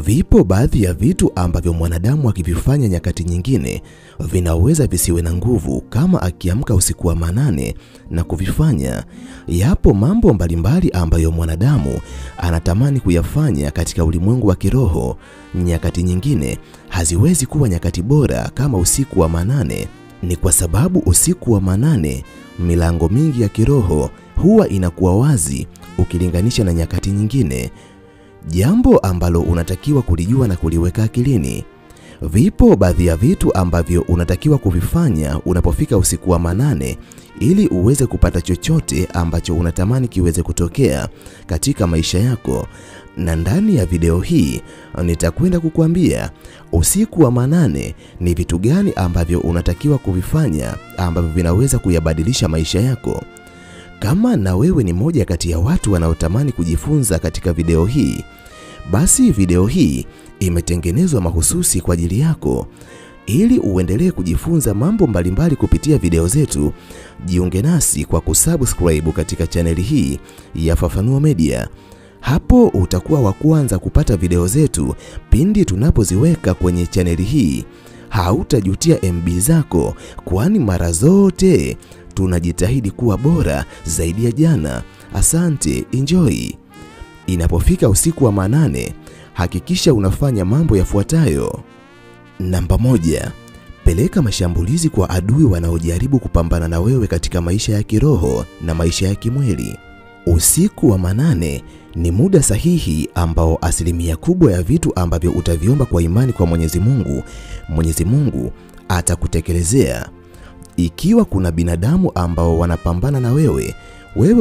Vipo baadhi ya vitu ambavyo mwanadamu akivifanya nyakati nyingine vinaweza visiwe na nguvu kama akiamka usiku wa manane na kuvifanya. Yapo mambo mbalimbali ambayo mwanadamu anatamani kuyafanya katika ulimwengu wa kiroho, nyakati nyingine haziwezi kuwa nyakati bora kama usiku wa manane. Ni kwa sababu usiku wa manane milango mingi ya kiroho huwa inakuwa wazi ukilinganisha na nyakati nyingine. Jambo ambalo unatakiwa kulijua na kuliweka akilini. Vipo baadhi ya vitu ambavyo unatakiwa kuvifanya unapofika usiku wa manane ili uweze kupata chochote ambacho unatamani kiweze kutokea katika maisha yako. Na ndani ya video hii nitakwenda kukuambia usiku wa manane ni vitu gani ambavyo unatakiwa kuvifanya ambavyo vinaweza kuyabadilisha maisha yako. Kama na wewe ni moja kati ya watu wanaotamani kujifunza katika video hii, basi video hii imetengenezwa mahususi kwa ajili yako. Ili uendelee kujifunza mambo mbalimbali kupitia video zetu, jiunge nasi kwa kusubscribe katika chaneli hii ya Fafanuo Media. Hapo utakuwa wa kwanza kupata video zetu pindi tunapoziweka kwenye chaneli hii. Hautajutia MB zako, kwani mara zote tunajitahidi kuwa bora zaidi ya jana. Asante, enjoy. Inapofika usiku wa manane, hakikisha unafanya mambo yafuatayo. Namba 1, peleka mashambulizi kwa adui wanaojaribu kupambana na wewe katika maisha ya kiroho na maisha ya kimwili. Usiku wa manane ni muda sahihi ambao asilimia kubwa ya vitu ambavyo utaviomba kwa imani kwa Mwenyezi Mungu atakutekelezea. Ikiwa kuna binadamu ambao wanapambana na wewe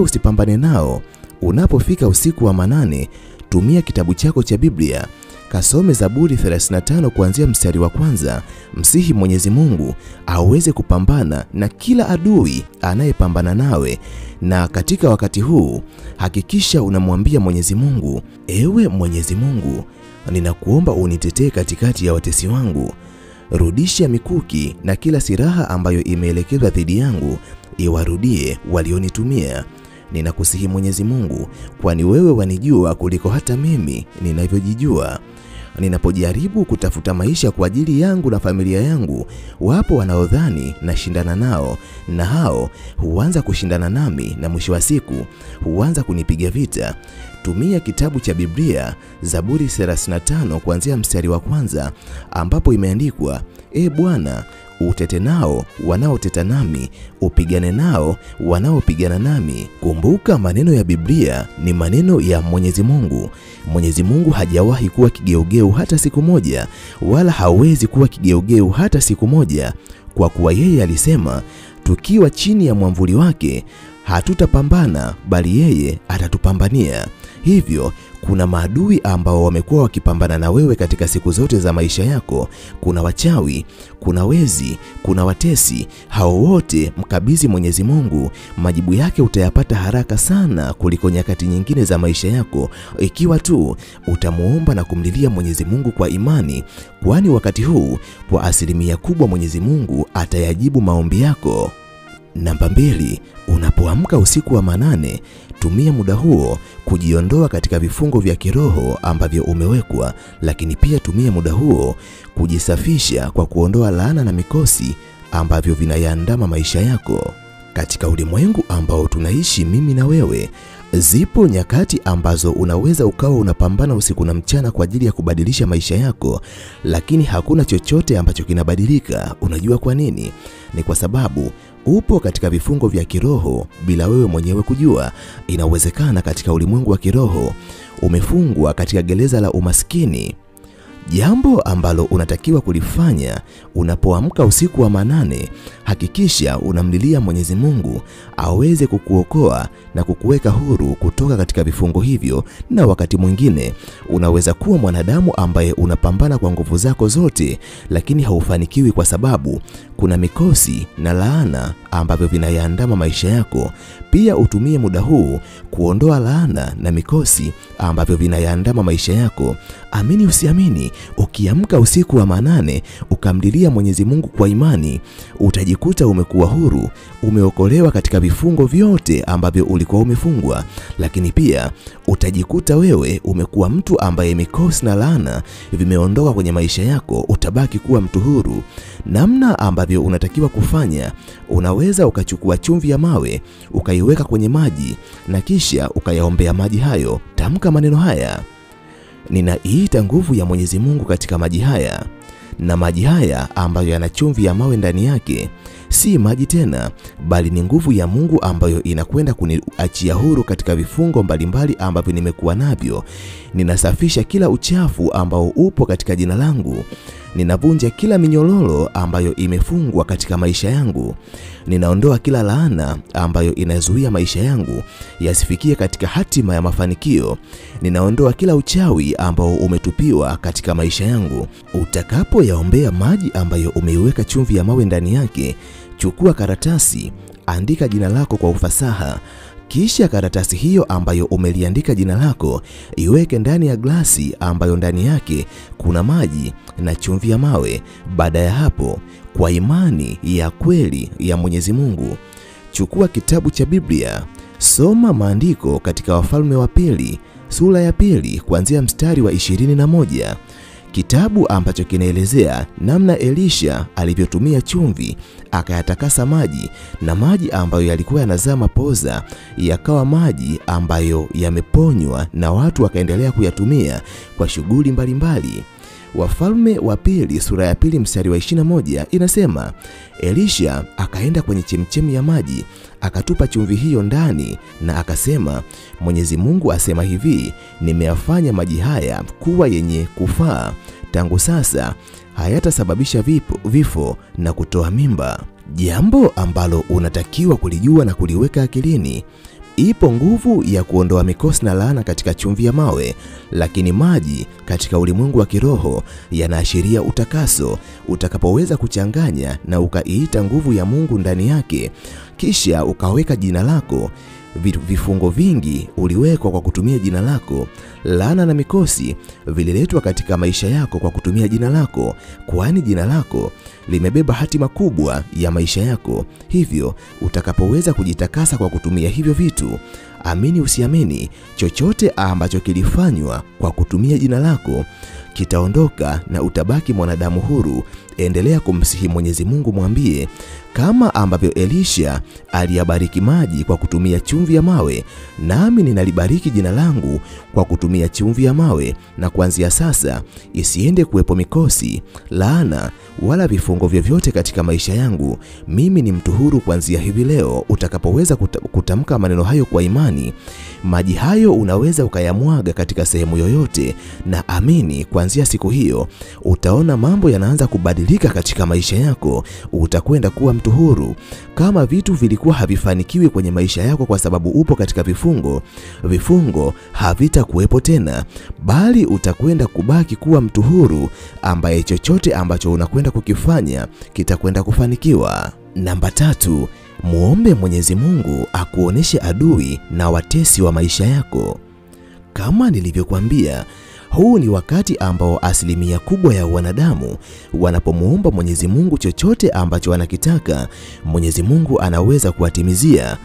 usipambane nao. Unapofika usiku wa manane, tumia kitabu chako cha Biblia, kasome Zaburi 35 kuanzia mstari wa kwanza. Msihi Mwenyezi Mungu aweze kupambana na kila adui anayepambana nawe. Na katika wakati huu hakikisha unamwambia Mwenyezi Mungu, ewe Mwenyezi Mungu, ninakuomba unitetee katikati ya watesi wangu. Rudisha mikuki na kila silaha ambayo imeelekezwa dhidi yangu iwarudie walionitumia. Ninakusihi Mwenyezi Mungu, kwani wewe wanijua kuliko hata mimi ninavyojijua. Ninapojaribu kutafuta maisha kwa ajili yangu na familia yangu, wapo wanaodhani nashindana nao, na hao huanza kushindana nami na mwisho wa siku huanza kunipiga vita. Tumia kitabu cha Biblia, Zaburi 35 kuanzia mstari wa kwanza, ambapo imeandikwa, E Bwana, utete nao wanaoteta nami, upigane nao wanaopigana nami. Kumbuka, maneno ya Biblia ni maneno ya Mwenyezi Mungu. Mwenyezi Mungu hajawahi kuwa kigeugeu hata siku moja, wala hawezi kuwa kigeugeu hata siku moja, kwa kuwa yeye alisema tukiwa chini ya mwamvuli wake hatutapambana, bali yeye atatupambania. Hivyo kuna maadui ambao wamekuwa wakipambana na wewe katika siku zote za maisha yako. Kuna wachawi, kuna wezi, kuna watesi. Hao wote mkabidhi Mwenyezi Mungu, majibu yake utayapata haraka sana kuliko nyakati nyingine za maisha yako, ikiwa tu utamuomba na kumlilia Mwenyezi Mungu kwa imani, kwani wakati huu kwa asilimia kubwa Mwenyezi Mungu atayajibu maombi yako. Namba 2, unapoamka usiku wa manane, tumia muda huo kujiondoa katika vifungo vya kiroho ambavyo umewekwa, lakini pia tumia muda huo kujisafisha kwa kuondoa laana na mikosi ambavyo vinayaandama maisha yako. Katika ulimwengu ambao tunaishi mimi na wewe, zipo nyakati ambazo unaweza ukawa unapambana usiku na mchana kwa ajili ya kubadilisha maisha yako, lakini hakuna chochote ambacho kinabadilika. Unajua kwa nini? Ni kwa sababu upo katika vifungo vya kiroho bila wewe mwenyewe kujua. Inawezekana katika ulimwengu wa kiroho umefungwa katika gereza la umaskini. Jambo ambalo unatakiwa kulifanya unapoamka usiku wa manane, hakikisha unamlilia Mwenyezi Mungu aweze kukuokoa na kukuweka huru kutoka katika vifungo hivyo. Na wakati mwingine unaweza kuwa mwanadamu ambaye unapambana kwa nguvu zako zote, lakini haufanikiwi kwa sababu kuna mikosi na laana ambavyo vinayaandama maisha yako. Pia utumie muda huu kuondoa laana na mikosi ambavyo vinayaandama maisha yako. Amini usiamini, ukiamka usiku wa manane ukamlilia Mwenyezi Mungu kwa imani, utajikuta umekuwa huru, umeokolewa katika vifungo vyote ambavyo ulikuwa umefungwa. Lakini pia utajikuta wewe umekuwa mtu ambaye mikosi na laana vimeondoka kwenye maisha yako, utabaki kuwa mtu huru. Namna ambavyo unatakiwa kufanya, unaweza ukachukua chumvi ya mawe, ukaiweka kwenye maji na kisha ukayaombea maji hayo. Tamka maneno haya: ninaiita nguvu ya Mwenyezi Mungu katika maji haya. Na maji haya ambayo yana chumvi ya mawe ndani yake si maji tena, bali ni nguvu ya Mungu ambayo inakwenda kuniachia huru katika vifungo mbalimbali ambavyo nimekuwa navyo. Ninasafisha kila uchafu ambao upo katika jina langu. Ninavunja kila minyololo ambayo imefungwa katika maisha yangu. Ninaondoa kila laana ambayo inazuia maisha yangu yasifikie katika hatima ya mafanikio. Ninaondoa kila uchawi ambao umetupiwa katika maisha yangu. Utakapoyaombea maji ambayo umeiweka chumvi ya mawe ndani yake, chukua karatasi, andika jina lako kwa ufasaha. Kisha karatasi hiyo ambayo umeliandika jina lako iweke ndani ya glasi ambayo ndani yake kuna maji na chumvi ya mawe. Baada ya hapo, kwa imani ya kweli ya Mwenyezi Mungu, chukua kitabu cha Biblia, soma maandiko katika Wafalme wa Pili sura ya 2 kuanzia mstari wa 21. Kitabu ambacho kinaelezea namna Elisha alivyotumia chumvi akayatakasa maji, na maji ambayo yalikuwa yanazaa mapoza yakawa maji ambayo yameponywa na watu wakaendelea kuyatumia kwa shughuli mbalimbali. Wafalme wa Pili sura ya 2 mstari wa 21 inasema, Elisha akaenda kwenye chemchemi ya maji, akatupa chumvi hiyo ndani na akasema, Mwenyezi Mungu asema hivi, nimeyafanya maji haya kuwa yenye kufaa. Tangu sasa hayatasababisha vifo na kutoa mimba. Jambo ambalo unatakiwa kulijua na kuliweka akilini: ipo nguvu ya kuondoa mikosi na laana katika chumvi ya mawe, lakini maji katika ulimwengu wa kiroho yanaashiria utakaso. Utakapoweza kuchanganya na ukaiita nguvu ya Mungu ndani yake, kisha ukaweka jina lako, vifungo vingi uliwekwa kwa kutumia jina lako. Laana na mikosi vililetwa katika maisha yako kwa kutumia jina lako, kwani jina lako limebeba hatima kubwa ya maisha yako. Hivyo utakapoweza kujitakasa kwa kutumia hivyo vitu, amini usiamini, chochote ambacho kilifanywa kwa kutumia jina lako kitaondoka na utabaki mwanadamu huru. Endelea kumsihi Mwenyezi Mungu, mwambie kama ambavyo Elisha aliyabariki maji kwa kutumia chumvi ya mawe, nami ninalibariki jina langu kwa kutumia chumvi ya mawe, na kuanzia sasa isiende kuwepo mikosi, laana wala vifungo vyovyote katika maisha yangu. Mimi ni mtu huru kuanzia hivi leo. Utakapoweza kutamka maneno hayo kwa imani, maji hayo unaweza ukayamwaga katika sehemu yoyote, na amini kuanzia siku hiyo utaona mambo yanaanza kubadilika katika maisha yako. Utakwenda kuwa mtu huru. Kama vitu vilikuwa havifanikiwi kwenye maisha yako kwa sababu upo katika vifungo havitakuwepo tena, bali utakwenda kubaki kuwa mtu huru ambaye chochote ambacho unakwenda kukifanya kitakwenda kufanikiwa. Namba 3, muombe Mwenyezi Mungu akuoneshe adui na watesi wa maisha yako. Kama nilivyokuambia, huu ni wakati ambao asilimia kubwa ya wanadamu wanapomuomba Mwenyezi Mungu chochote ambacho wanakitaka, Mwenyezi Mungu anaweza kuwatimizia.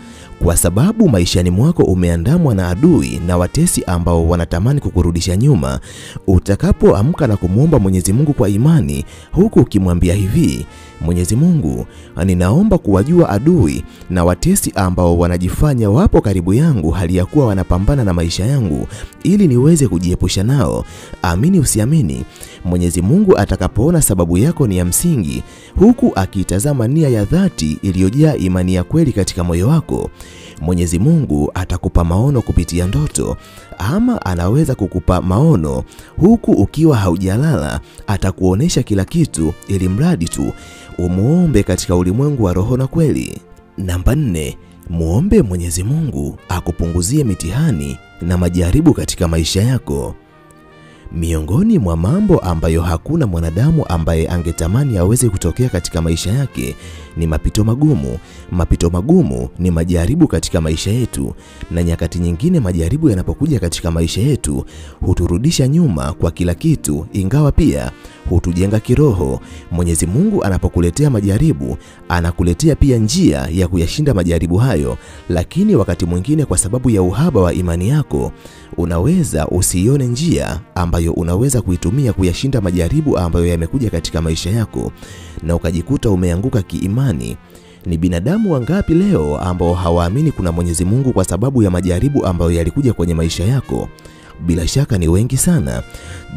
Kwa sababu maishani mwako umeandamwa na adui na watesi ambao wanatamani kukurudisha nyuma. Utakapoamka na kumuomba Mwenyezi Mungu kwa imani, huku ukimwambia hivi, Mwenyezi Mungu, ninaomba kuwajua adui na watesi ambao wanajifanya wapo karibu yangu hali ya kuwa wanapambana na maisha yangu, ili niweze kujiepusha nao. Amini usiamini, Mwenyezi Mungu atakapoona sababu yako ni ya msingi, huku akitazama nia ya dhati iliyojaa imani ya kweli katika moyo wako, Mwenyezi Mungu atakupa maono kupitia ndoto, ama anaweza kukupa maono huku ukiwa haujalala. Atakuonesha kila kitu ili mradi tu umuombe katika ulimwengu wa roho na kweli. Namba 4, muombe Mwenyezi Mungu akupunguzie mitihani na majaribu katika maisha yako. Miongoni mwa mambo ambayo hakuna mwanadamu ambaye angetamani aweze kutokea katika maisha yake ni mapito magumu. Mapito magumu ni majaribu katika maisha yetu, na nyakati nyingine majaribu yanapokuja katika maisha yetu huturudisha nyuma kwa kila kitu, ingawa pia hutujenga kiroho. Mwenyezi Mungu anapokuletea majaribu, anakuletea pia njia ya kuyashinda majaribu hayo, lakini wakati mwingine kwa sababu ya uhaba wa imani yako, unaweza usione njia ambayo unaweza kuitumia kuyashinda majaribu ambayo yamekuja katika maisha yako, na ukajikuta umeanguka kiimani. Ni binadamu wangapi leo ambao hawaamini kuna Mwenyezi Mungu kwa sababu ya majaribu ambayo yalikuja kwenye maisha yako? Bila shaka ni wengi sana.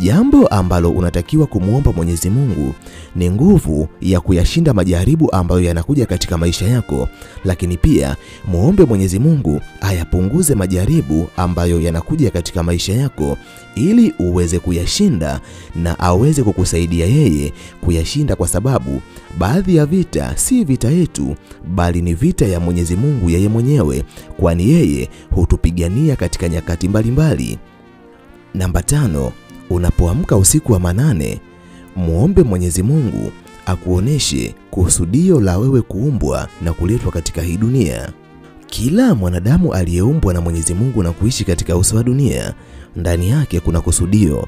Jambo ambalo unatakiwa kumuomba Mwenyezi Mungu ni nguvu ya kuyashinda majaribu ambayo yanakuja katika maisha yako, lakini pia muombe Mwenyezi Mungu ayapunguze majaribu ambayo yanakuja katika maisha yako ili uweze kuyashinda na aweze kukusaidia yeye kuyashinda, kwa sababu baadhi ya vita si vita yetu bali ni vita ya Mwenyezi Mungu yeye mwenyewe, kwani yeye hutupigania katika nyakati mbalimbali. Namba 5, unapoamka usiku wa manane, muombe Mwenyezi Mungu akuoneshe kusudio la wewe kuumbwa na kuletwa katika hii dunia. Kila mwanadamu aliyeumbwa na Mwenyezi Mungu na kuishi katika uso wa dunia, ndani yake kuna kusudio.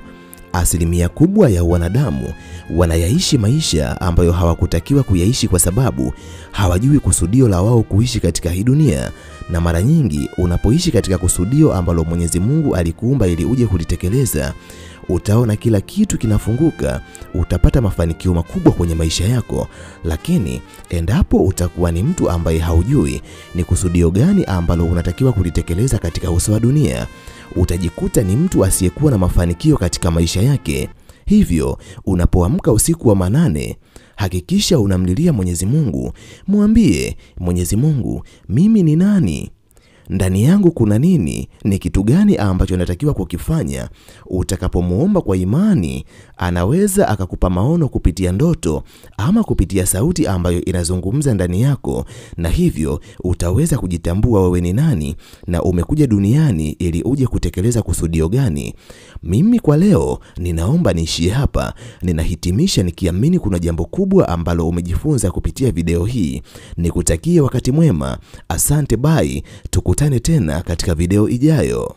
Asilimia kubwa ya wanadamu wanayaishi maisha ambayo hawakutakiwa kuyaishi kwa sababu hawajui kusudio la wao kuishi katika hii dunia. Na mara nyingi unapoishi katika kusudio ambalo Mwenyezi Mungu alikuumba ili uje kulitekeleza, utaona kila kitu kinafunguka, utapata mafanikio makubwa kwenye maisha yako. Lakini endapo utakuwa ni mtu ambaye haujui ni kusudio gani ambalo unatakiwa kulitekeleza katika uso wa dunia, utajikuta ni mtu asiyekuwa na mafanikio katika maisha yake. Hivyo unapoamka usiku wa manane, hakikisha unamlilia Mwenyezi Mungu. Mwambie Mwenyezi Mungu, mimi ni nani? Ndani yangu kuna nini? Ni kitu gani ambacho natakiwa kukifanya? Utakapomuomba kwa imani, anaweza akakupa maono kupitia ndoto ama kupitia sauti ambayo inazungumza ndani yako, na hivyo utaweza kujitambua wewe ni nani na umekuja duniani ili uje kutekeleza kusudio gani. Mimi kwa leo ninaomba niishie hapa. Ninahitimisha nikiamini kuna jambo kubwa ambalo umejifunza kupitia video hii. Nikutakie wakati mwema. Asante, bye. Tukutane tena katika video ijayo.